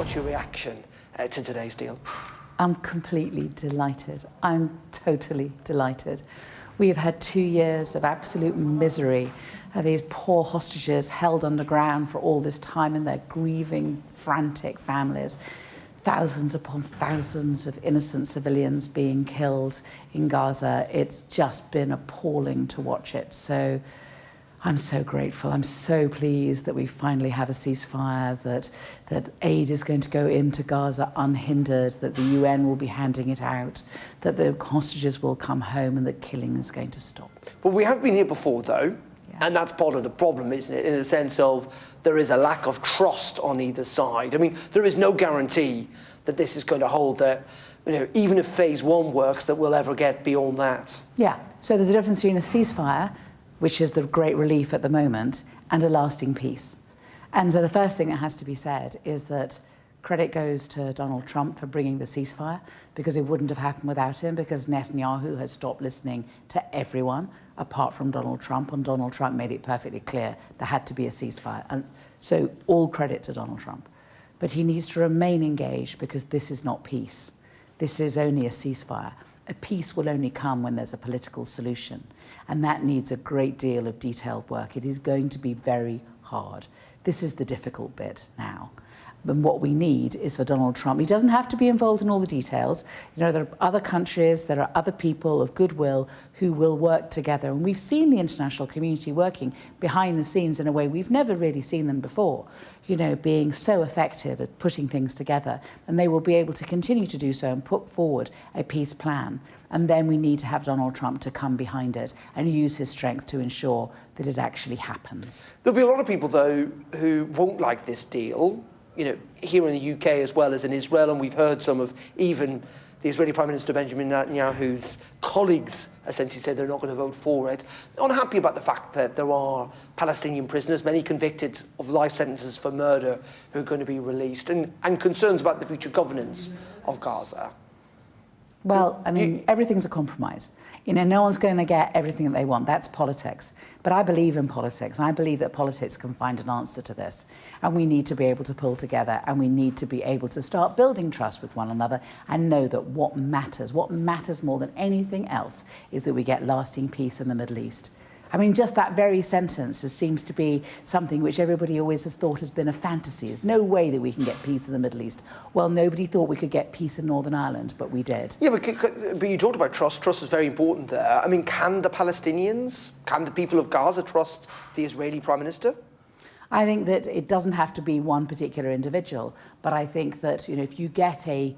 What's your reaction to today's deal? I'm completely delighted. I'm totally delighted. We have had 2 years of absolute misery of these poor hostages held underground for all this time and their grieving, frantic families. Thousands upon thousands of innocent civilians being killed in Gaza. It's just been appalling to watch it. So I'm so grateful. I'm so pleased that we finally have a ceasefire, that aid is going to go into Gaza unhindered, that the UN will be handing it out, that the hostages will come home and that killing is going to stop. But we have been here before, though, and that's part of the problem, isn't it, in the sense of there is a lack of trust on either side. I mean, there is no guarantee that this is going to hold, that, even if phase one works, that we'll ever get beyond that. Yeah, so there's a difference between a ceasefire, which is the great relief at the moment, and a lasting peace. And so the first thing that has to be said is that credit goes to Donald Trump for bringing the ceasefire, because it wouldn't have happened without him, because Netanyahu has stopped listening to everyone apart from Donald Trump, and Donald Trump made it perfectly clear there had to be a ceasefire. And so all credit to Donald Trump. But he needs to remain engaged, because this is not peace. This is only a ceasefire. A peace will only come when there's a political solution, and that needs a great deal of detailed work. It is going to be very hard. This is the difficult bit now. And what we need is for Donald Trump. He doesn't have to be involved in all the details. There are other countries, there are other people of goodwill who will work together. And we've seen the international community working behind the scenes in a way we've never really seen them before, being so effective at putting things together. And they will be able to continue to do so and put forward a peace plan. And then we need to have Donald Trump to come behind it and use his strength to ensure that it actually happens. There'll be a lot of people, though, who won't like this deal, here in the UK as well as in Israel, and we've heard some of even the Israeli Prime Minister Benjamin Netanyahu's colleagues essentially say they're not going to vote for it. They're unhappy about the fact that there are Palestinian prisoners, many convicted of life sentences for murder, who are going to be released, and concerns about the future governance of Gaza. Well, everything's a compromise. No one's going to get everything that they want. That's politics. But I believe in politics. And I believe that politics can find an answer to this. And we need to be able to pull together, and we need to be able to start building trust with one another and know that what matters more than anything else, is that we get lasting peace in the Middle East. Just that very sentence seems to be something which everybody always has thought has been a fantasy. There's no way that we can get peace in the Middle East. Well, nobody thought we could get peace in Northern Ireland, but we did. Yeah, but you talked about trust. Trust is very important there. Can the Palestinians, can the people of Gaza trust the Israeli Prime Minister? I think that it doesn't have to be one particular individual, but I think that, if you get a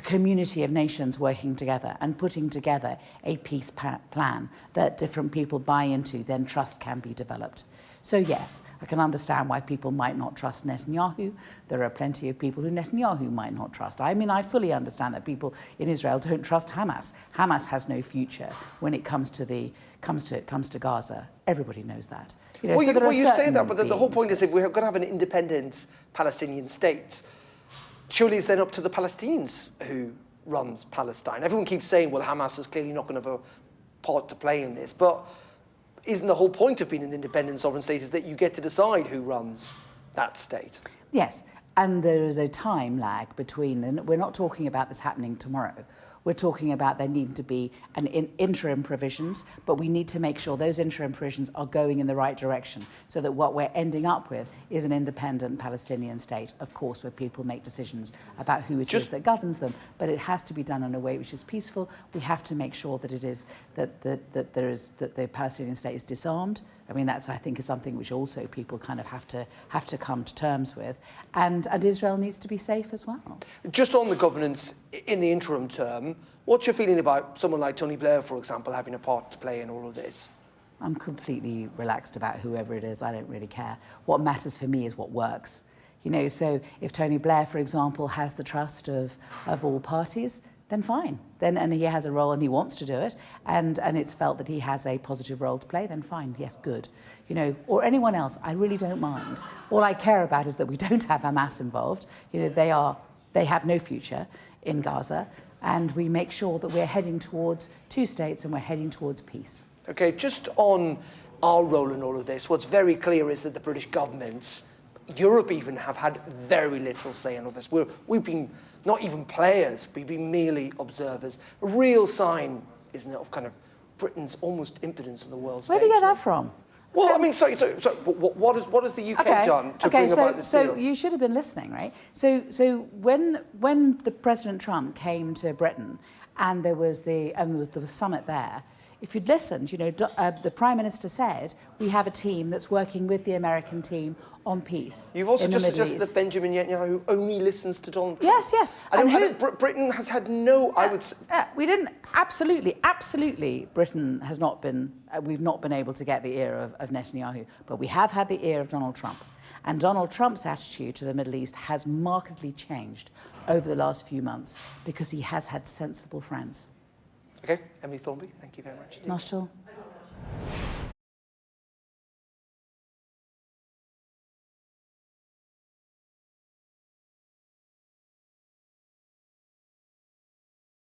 community of nations working together and putting together a peace plan that different people buy into, then trust can be developed. So yes, I can understand why people might not trust Netanyahu. There are plenty of people who Netanyahu might not trust. I fully understand that people in Israel don't trust Hamas. Hamas has no future when it comes to Gaza. Everybody knows that. You say that, but the whole point is, if we're going to have an independent Palestinian state, surely it's then up to the Palestinians who runs Palestine. Everyone keeps saying, well, Hamas is clearly not going to have a part to play in this. But isn't the whole point of being an independent sovereign state is that you get to decide who runs that state? Yes, and there is a time lag between, and we're not talking about this happening tomorrow. We're talking about there needing to be an interim provisions, but we need to make sure those interim provisions are going in the right direction, so that what we're ending up with is an independent Palestinian state, of course, where people make decisions about who it is that governs them. But it has to be done in a way which is peaceful. We have to make sure that it is that the Palestinian state is disarmed. That's, I think, is something which also people kind of have to come to terms with, and Israel needs to be safe as well. Just on the governance in the interim term, what's your feeling about someone like Tony Blair, for example, having a part to play in all of this? I'm completely relaxed about whoever it is. I don't really care. What matters for me is what works. So if Tony Blair, for example, has the trust of all parties, then fine. And he has a role and he wants to do it, and it's felt that he has a positive role to play, then fine, yes, good. Or anyone else, I really don't mind. All I care about is that we don't have Hamas involved. They have no future in Gaza, and we make sure that we're heading towards two states and we're heading towards peace. Okay, just on our role in all of this, what's very clear is that the British government, Europe even have had very little say in all this. We've been not even players, we've been merely observers. A real sign, isn't it, of kind of Britain's almost impotence on the world stage. Where do you get that from? Well, I mean, so what has the UK done to bring about this deal? So you should have been listening, right? So when the President Trump came to Britain and there was the summit there, if you'd listened, you know, the Prime Minister said, we have a team that's working with the American team on peace. You've also in the just Middle suggested East. that Benjamin Netanyahu only listens to Donald Trump. Yes, yes. Britain has had no, I would say... We didn't, absolutely, Britain has not been, we've not been able to get the ear of Netanyahu, but we have had the ear of Donald Trump. And Donald Trump's attitude to the Middle East has markedly changed over the last few months because he has had sensible friends. Okay, Emily Thornberry, thank you very much. Not at all.